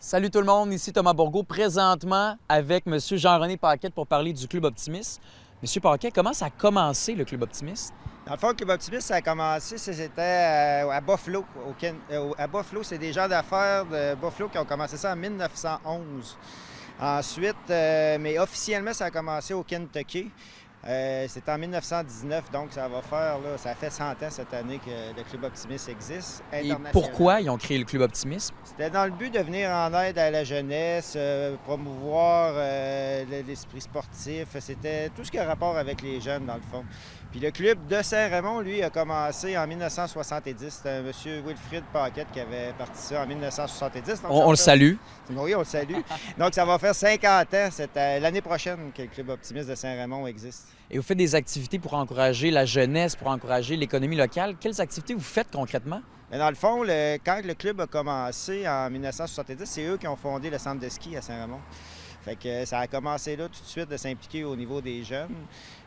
Salut tout le monde, ici Thomas Bourgault, présentement avec M. Jean-René Paquette pour parler du Club Optimiste. M. Paquette, comment ça a commencé le Club Optimiste? Dans le fond, le Club Optimiste, ça a commencé, c'était à Buffalo. À Buffalo, c'est des gens d'affaires de Buffalo qui ont commencé ça en 1911. Ensuite, mais officiellement, ça a commencé au Kentucky. C'était en 1919, donc ça va faire, là, ça fait 100 ans cette année que le Club Optimiste existe. Et pourquoi ils ont créé le Club Optimiste? C'était dans le but de venir en aide à la jeunesse, promouvoir l'esprit sportif. C'était tout ce qui a rapport avec les jeunes, dans le fond. Puis le club de Saint-Raymond, lui, a commencé en 1970. C'était M. Wilfrid Paquette qui avait parti ça en 1970. Donc, on le salue. Oui, on le salue. Donc, ça va faire 50 ans, l'année prochaine, que le Club Optimiste de Saint-Raymond existe. Et vous faites des activités pour encourager la jeunesse, pour encourager l'économie locale. Quelles activités vous faites concrètement? Mais dans le fond, quand le club a commencé en 1970, c'est eux qui ont fondé le centre de ski à Saint-Raymond. Fait que ça a commencé là tout de suite de s'impliquer au niveau des jeunes.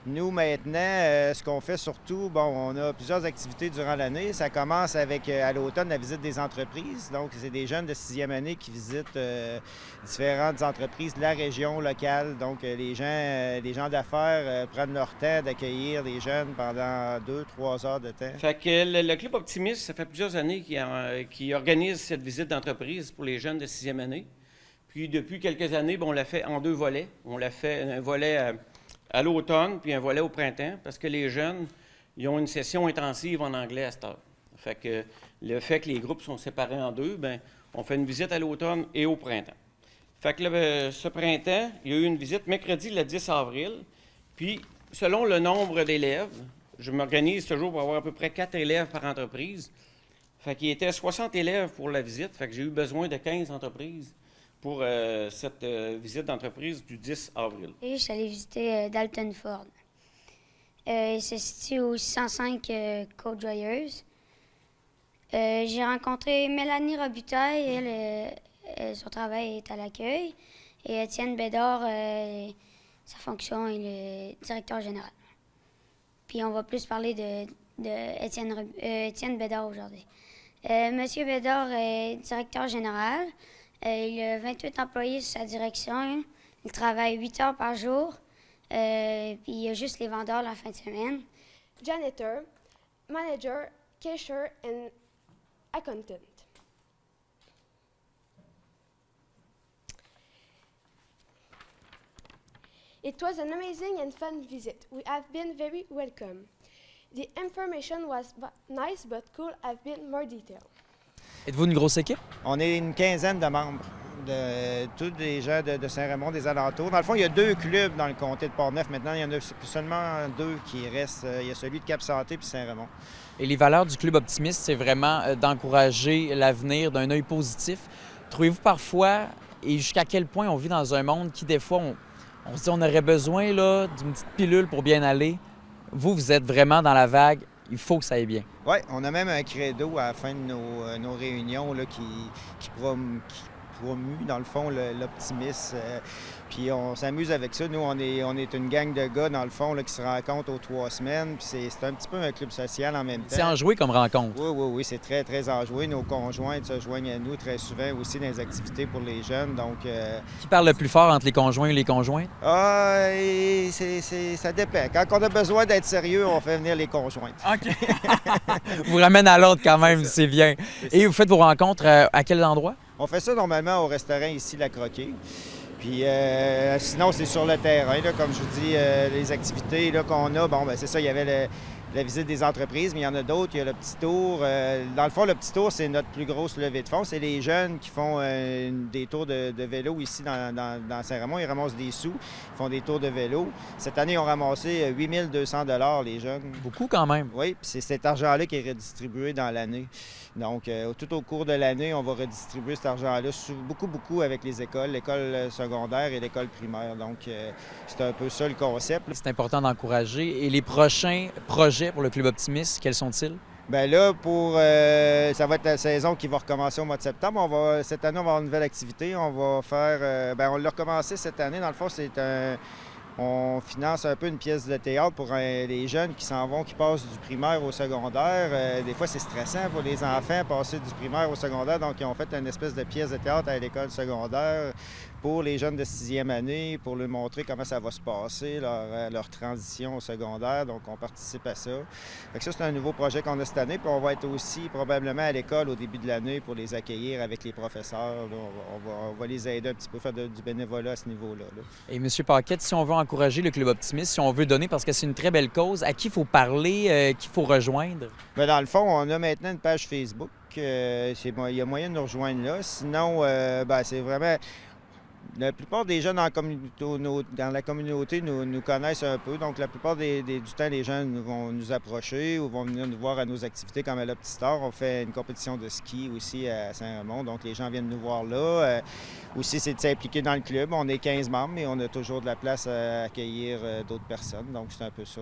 Nous, maintenant, ce qu'on fait surtout, bon, on a plusieurs activités durant l'année. Ça commence avec, à l'automne, la visite des entreprises. Donc, c'est des jeunes de 6e année qui visitent différentes entreprises de la région locale. Donc, les gens d'affaires prennent leur temps d'accueillir les jeunes pendant 2-3 heures de temps. Fait que le Club Optimiste, ça fait plusieurs années qu'il organise cette visite d'entreprise pour les jeunes de 6e année. Puis, depuis quelques années, on l'a fait en 2 volets. On l'a fait un volet à l'automne, puis un volet au printemps, parce que les jeunes, ils ont une session intensive en anglais à cette heure. Fait que le fait que les groupes sont séparés en 2, bien, on fait une visite à l'automne et au printemps. Fait que ce printemps, il y a eu une visite mercredi le 10 avril, puis selon le nombre d'élèves, je m'organise toujours pour avoir à peu près 4 élèves par entreprise. Fait qu'il y était 60 élèves pour la visite, fait que j'ai eu besoin de 15 entreprises pour cette visite d'entreprise du 10 avril. Et je suis allé visiter Dalton Ford. Il se situe au 605 Côte-Joyeuse. J'ai rencontré Mélanie Robitaille, son travail est à l'accueil, et Étienne Bédard, sa fonction est le directeur général. Puis on va plus parler de Étienne Bédard aujourd'hui. Monsieur Bédard est directeur général. Il a 28 employés sous sa direction. Il travaille 8 heures par jour. Puis il y a juste les vendeurs la fin de semaine. Janitor, manager, cashier and accountant. It was an amazing and fun visit. We have been very welcome. The information was nice but could have been more detailed. Êtes-vous une grosse équipe? On est une quinzaine de membres, tous des gens de Saint-Raymond, des alentours. Dans le fond, il y a 2 clubs dans le comté de Portneuf. Maintenant, il y en a seulement 2 qui restent. Il y a celui de Cap-Santé puis Saint-Raymond. Et les valeurs du Club Optimiste, c'est vraiment d'encourager l'avenir d'un œil positif. Trouvez-vous parfois, et jusqu'à quel point on vit dans un monde qui, des fois, on se dit on aurait besoin là, d'une petite pilule pour bien aller. Vous êtes vraiment dans la vague. Il faut que ça aille bien. Oui, on a même un credo à la fin de nos réunions là, qui promue, dans le fond, l'optimisme. Puis on s'amuse avec ça. Nous, on est une gang de gars, dans le fond, là, qui se rencontrent aux 3 semaines. Puis c'est un petit peu un club social en même temps. C'est enjoué comme rencontre. Oui, c'est très, très enjoué. Nos conjoints se joignent à nous très souvent aussi dans les activités pour les jeunes. Donc, Qui parle le plus fort entre les conjoints et les conjointes? Ça dépend. Quand on a besoin d'être sérieux, on fait venir les conjointes. OK. Vous ramène à l'autre quand même, c'est bien. Et vous faites vos rencontres à quel endroit? On fait ça normalement au restaurant ici, La Croquée. Puis sinon, c'est sur le terrain, là, comme je vous dis, les activités là, qu'on a. Bon, ben c'est ça, il y avait la visite des entreprises, mais il y en a d'autres. Il y a le petit tour. Dans le fond, le petit tour, c'est notre plus grosse levée de fonds. C'est les jeunes qui font des tours de vélo ici dans Saint-Raymond. Ils ramassent des sous, ils font des tours de vélo. Cette année, ils ont ramassé 8 200 $ les jeunes. Beaucoup quand même. Oui, puis c'est cet argent-là qui est redistribué dans l'année. Donc, tout au cours de l'année, on va redistribuer cet argent-là beaucoup avec les écoles, l'école secondaire et l'école primaire. Donc, c'est un peu ça le concept. C'est important d'encourager. Et les prochains projets pour le Club Optimiste, quels sont-ils? Bien là, ça va être la saison qui va recommencer au mois de septembre. Cette année, on va avoir une nouvelle activité. On va faire... on l'a recommencé cette année. Dans le fond, On finance un peu une pièce de théâtre pour les jeunes qui s'en vont, qui passent du primaire au secondaire. Des fois, c'est stressant pour les enfants, passer du primaire au secondaire. Donc, ils ont fait une espèce de pièce de théâtre à l'école secondaire pour les jeunes de 6e année, pour leur montrer comment ça va se passer, leur transition au secondaire. Donc, on participe à ça. Fait que ça, c'est un nouveau projet qu'on a cette année. Puis on va être aussi probablement à l'école au début de l'année pour les accueillir avec les professeurs. Là, on va les aider un petit peu, faire du bénévolat à ce niveau-là. Là. Et M. Paquette, si on veut encourager le Club Optimiste, si on veut donner, parce que c'est une très belle cause, à qui il faut parler, qui il faut rejoindre? Bien, dans le fond, on a maintenant une page Facebook. Il y a moyen de nous rejoindre là. Sinon, c'est vraiment... La plupart des gens dans la communauté nous connaissent un peu. Donc, la plupart du temps, les gens vont nous approcher ou vont venir nous voir à nos activités comme à la Petite Star. On fait une compétition de ski aussi à Saint-Raymond. Donc, les gens viennent nous voir là. Aussi, c'est de s'impliquer dans le club. On est 15 membres, mais on a toujours de la place à accueillir d'autres personnes. Donc, c'est un peu ça,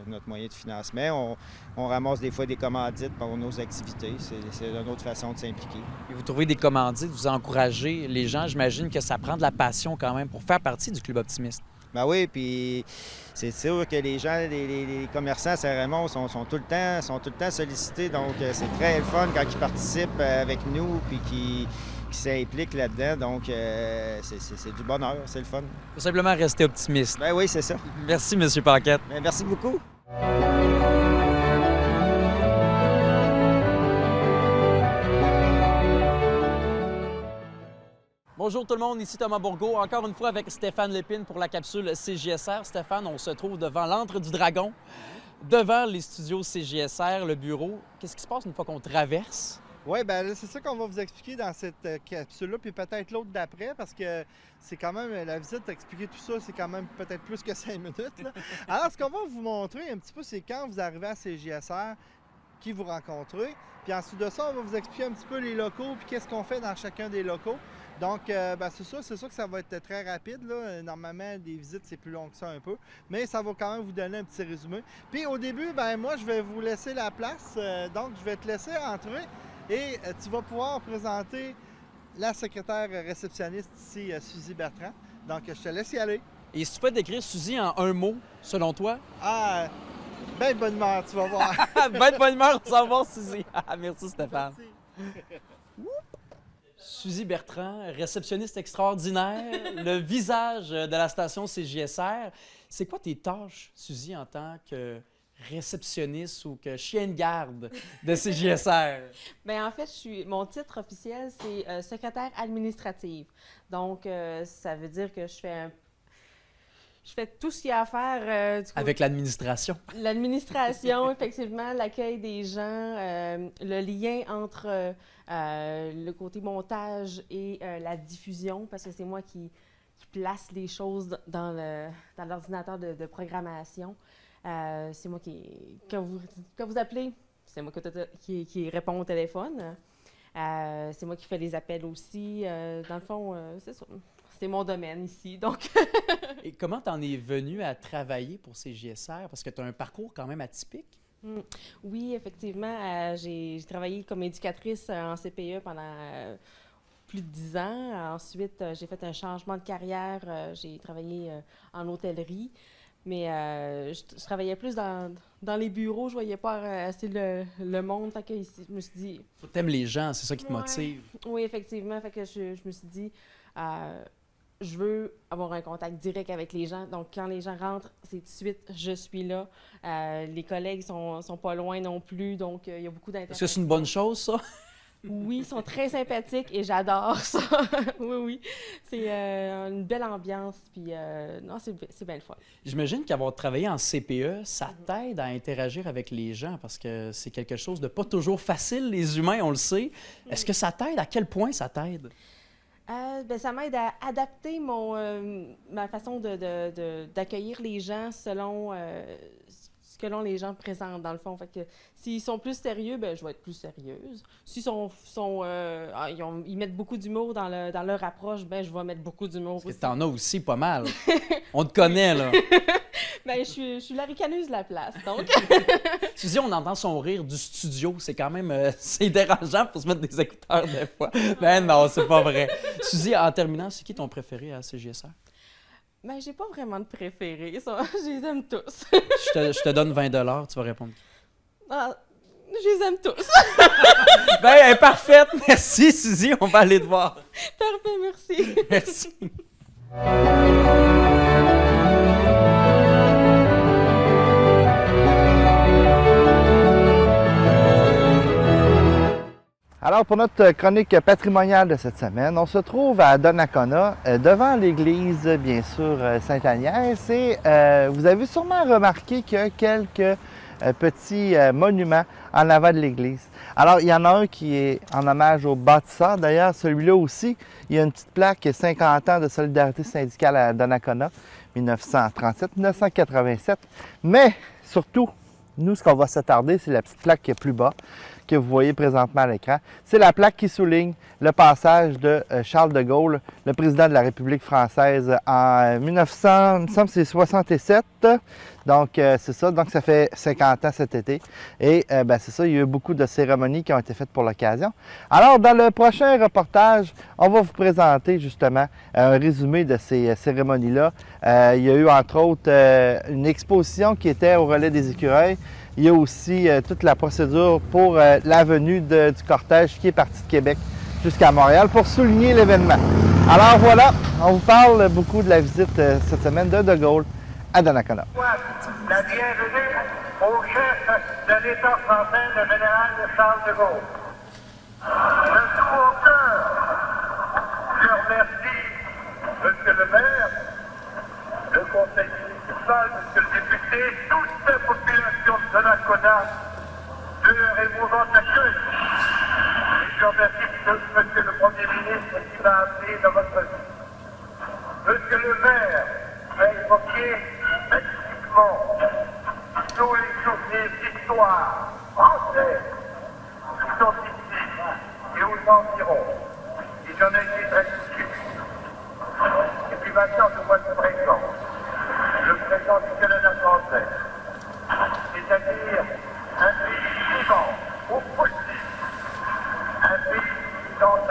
notre moyen de financement. On ramasse des fois des commandites pour nos activités. C'est une autre façon de s'impliquer. Et vous trouvez des commandites, vous encouragez les gens. J'imagine que ça prend de la passion quand même pour faire partie du Club Optimiste. Ben oui, puis c'est sûr que les gens, les commerçants à Saint-Raymond sont tout le temps sollicités. Donc, c'est très fun quand ils participent avec nous puis qui s'impliquent là-dedans. Donc, c'est du bonheur, c'est le fun. Il faut simplement rester optimiste. Ben oui, c'est ça. Merci, M. Paquette. Ben, merci beaucoup. Bonjour tout le monde, ici Thomas Bourgault, encore une fois avec Stéphane Lépine pour la capsule CJSR. Stéphane, on se trouve devant l'antre du Dragon, devant les studios CJSR, le bureau. Qu'est-ce qui se passe une fois qu'on traverse? Oui, bien c'est ça qu'on va vous expliquer dans cette capsule-là, puis peut-être l'autre d'après, parce que c'est quand même, la visite, expliquer tout ça, c'est quand même peut-être plus que 5 minutes. Là. Alors, ce qu'on va vous montrer un petit peu, c'est quand vous arrivez à CJSR, qui vous rencontrez. Puis ensuite de ça, on va vous expliquer un petit peu les locaux, puis qu'est-ce qu'on fait dans chacun des locaux. Donc, c'est sûr que ça va être très rapide. Là. Normalement, des visites, c'est plus long que ça un peu. Mais ça va quand même vous donner un petit résumé. Puis au début, moi, je vais vous laisser la place. Donc, je vais te laisser entrer et tu vas pouvoir présenter la secrétaire réceptionniste ici, Suzy Bertrand. Donc, je te laisse y aller. Et si tu peux décrire Suzy en un mot, selon toi? Ah, ben de bonne humeur, tu vas voir. Ben de bonne humeur, on s'en va, Suzy. Merci, Stéphane. Merci. Suzy Bertrand, réceptionniste extraordinaire, le visage de la station CJSR. C'est quoi tes tâches, Suzy, en tant que réceptionniste ou que chien de garde de CJSR? Bien, en fait, mon titre officiel, c'est secrétaire administrative. Donc, ça veut dire que je fais tout ce qu'il y a à faire. Avec l'administration. L'administration, effectivement, l'accueil des gens, le lien entre le côté montage et la diffusion, parce que c'est moi qui place les choses dans l'ordinateur de programmation. C'est moi quand vous appelez, c'est moi qui répond au téléphone. C'est moi qui fais les appels aussi. Dans le fond, c'est ça. C'est mon domaine ici, donc... Et comment t'en es venu à travailler pour CJSR? Parce que tu as un parcours quand même atypique. Oui, effectivement. J'ai travaillé comme éducatrice en CPE pendant plus de 10 ans. Ensuite, j'ai fait un changement de carrière. J'ai travaillé en hôtellerie. Mais je travaillais plus dans les bureaux. Je voyais pas assez le monde. Fait que ici, je me suis dit... T'aimes les gens, c'est ça qui te motive. Oui, effectivement. Fait que je me suis dit... je veux avoir un contact direct avec les gens. Donc, quand les gens rentrent, c'est tout de suite, je suis là. Les collègues sont pas loin non plus, donc il y a beaucoup d'intérêt. Est-ce que c'est une bonne chose, ça? Oui, ils sont très sympathiques et j'adore ça. Oui. C'est une belle ambiance, puis non, c'est bien le fun. J'imagine qu'avoir travaillé en CPE, ça t'aide à interagir avec les gens, parce que c'est quelque chose de pas toujours facile, les humains, on le sait. Est-ce que ça t'aide? À quel point ça t'aide? Ça m'aide à adapter ma façon d'accueillir les gens selon ce que les gens présentent, dans le fond. Fait que s'ils sont plus sérieux, je vais être plus sérieuse. S'ils ils mettent beaucoup d'humour dans leur approche, je vais mettre beaucoup d'humour aussi. Parce que t'en as aussi pas mal. On te connaît, là. Je suis la ricaneuse de la place, donc. Suzy, on entend son rire du studio. C'est quand même... c'est dérangeant pour se mettre des écouteurs des fois. Ben non, c'est pas vrai. Suzy, en terminant, c'est qui ton préféré à CJSR? Ben, j'ai pas vraiment de préférés. Je les aime tous. Je te donne 20 $, tu vas répondre. Ah, je les aime tous. Ben, elle est parfaite. Merci, Suzy. On va aller te voir. Parfait, merci. Merci. Alors, pour notre chronique patrimoniale de cette semaine, on se trouve à Donnacona, devant l'église, bien sûr, Sainte-Agnès. Et vous avez sûrement remarqué qu'il y a quelques petits monuments en avant de l'église. Alors, il y en a un qui est en hommage aux bâtisseurs. D'ailleurs, celui-là aussi, il y a une petite plaque 50 ans de solidarité syndicale à Donnacona, 1937-1987. Mais, surtout, nous, ce qu'on va s'attarder, c'est la petite plaque qui est plus bas, que vous voyez présentement à l'écran. C'est la plaque qui souligne le passage de Charles de Gaulle, le président de la République française, en 1900, il me semble que c'est 67. Donc, c'est ça. Donc, ça fait 50 ans cet été. Et c'est ça, il y a eu beaucoup de cérémonies qui ont été faites pour l'occasion. Alors, dans le prochain reportage, on va vous présenter justement un résumé de ces cérémonies-là. Il y a eu, entre autres, une exposition qui était au Relais des Écureuils. Il y a aussi toute la procédure pour la venue du cortège qui est parti de Québec jusqu'à Montréal pour souligner l'événement. Alors voilà, on vous parle beaucoup de la visite cette semaine de Gaulle à Donnacona. La bienvenue au chef de l'État français, le général Charles de Gaulle. De tout mon cœur, je remercie M. le maire, le conseil municipal, M. le député, toute la population de Donnacona de leur émouvant accueil. Et je remercie M. le Premier ministre qui m'a appelé dans votre vie. M. le maire a évoqué magnifiquement tous les souvenirs d'histoire française qui sont ici et aux environs. Et j'en ai été très touché. Et puis maintenant, je vois le président du Canada français, c'est-à-dire un pays vivant, au possible, un pays qui tente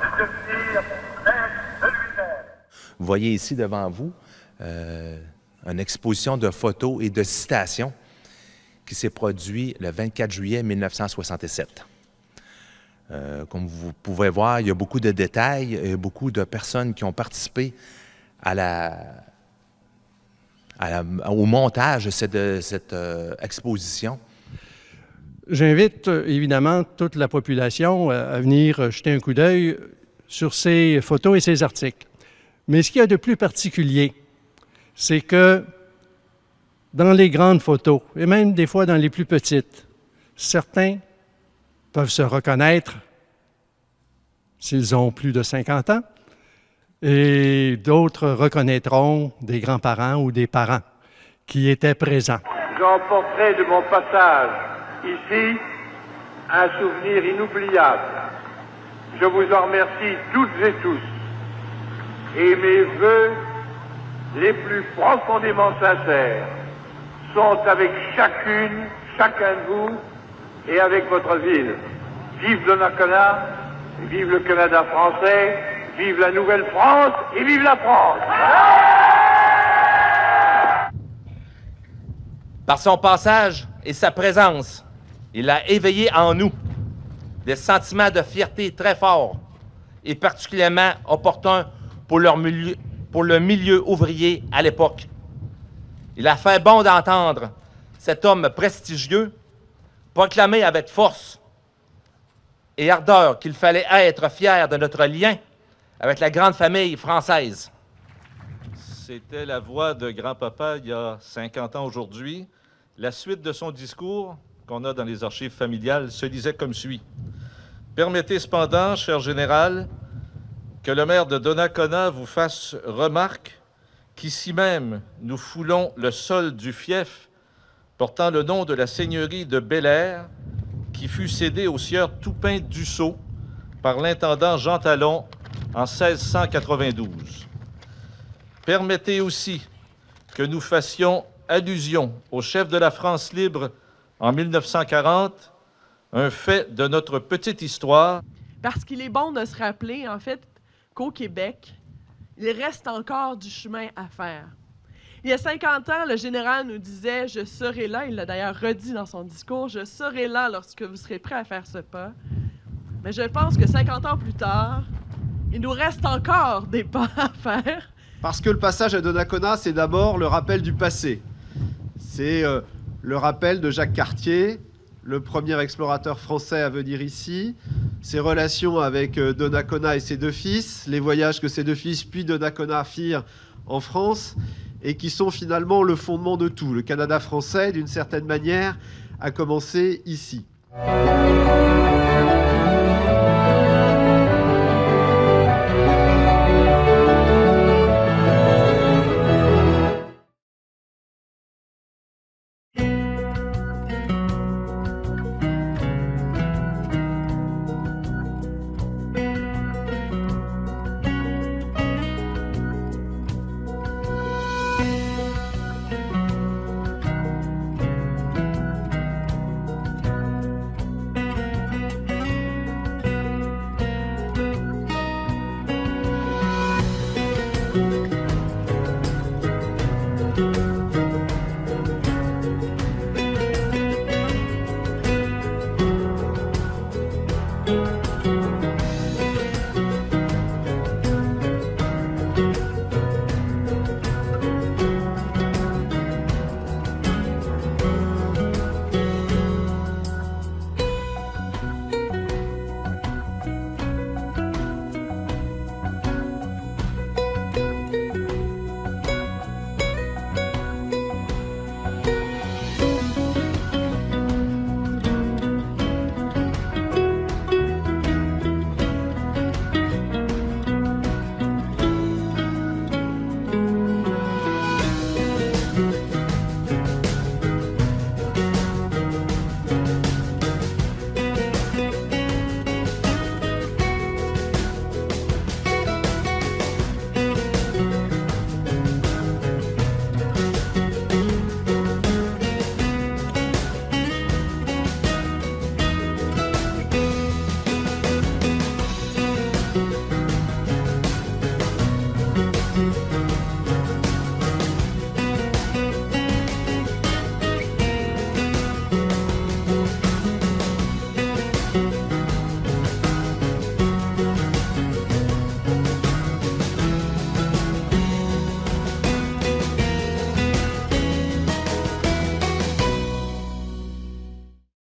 de devenir maître de lui-même. Vous voyez ici devant vous une exposition de photos et de citations qui s'est produite le 24 juillet 1967. Comme vous pouvez voir, il y a beaucoup de détails, et beaucoup de personnes qui ont participé au montage de cette exposition. J'invite évidemment toute la population à venir jeter un coup d'œil sur ces photos et ces articles. Mais ce qu'il y a de plus particulier, c'est que dans les grandes photos, et même des fois dans les plus petites, certains peuvent se reconnaître s'ils ont plus de 50 ans, et d'autres reconnaîtront des grands-parents ou des parents qui étaient présents. J'emporterai de mon passage ici un souvenir inoubliable. Je vous en remercie toutes et tous. Et mes vœux les plus profondément sincères sont avec chacune, chacun de vous et avec votre ville. Vive Donnacona, vive le Canada français, vive la Nouvelle-France et vive la France! Par son passage et sa présence, il a éveillé en nous des sentiments de fierté très forts et particulièrement opportuns pour le milieu ouvrier à l'époque. Il a fait bon d'entendre cet homme prestigieux proclamer avec force et ardeur qu'il fallait être fier de notre lien avec la grande famille française. C'était la voix de grand-papa il y a 50 ans aujourd'hui. La suite de son discours, qu'on a dans les archives familiales, se disait comme suit. Permettez cependant, cher général, que le maire de Donnacona vous fasse remarque qu'ici même, nous foulons le sol du fief portant le nom de la seigneurie de Bel-Air, qui fut cédée au sieur Toupin Dussault par l'intendant Jean Talon en 1692. Permettez aussi que nous fassions allusion au chef de la France libre en 1940, un fait de notre petite histoire. Parce qu'il est bon de se rappeler, en fait, qu'au Québec, Il reste encore du chemin à faire. Il y a 50 ans, le général nous disait « Je serai là », il l'a d'ailleurs redit dans son discours, « Je serai là lorsque vous serez prêts à faire ce pas ». Mais je pense que 50 ans plus tard, il nous reste encore des pas à faire. Parce que le passage à Donnacona, c'est d'abord le rappel du passé. C'est le rappel de Jacques Cartier, le premier explorateur français à venir ici, ses relations avec Donnacona et ses deux fils, les voyages que ses deux fils puis Donnacona firent en France, et qui sont finalement le fondement de tout. Le Canada français, d'une certaine manière, a commencé ici.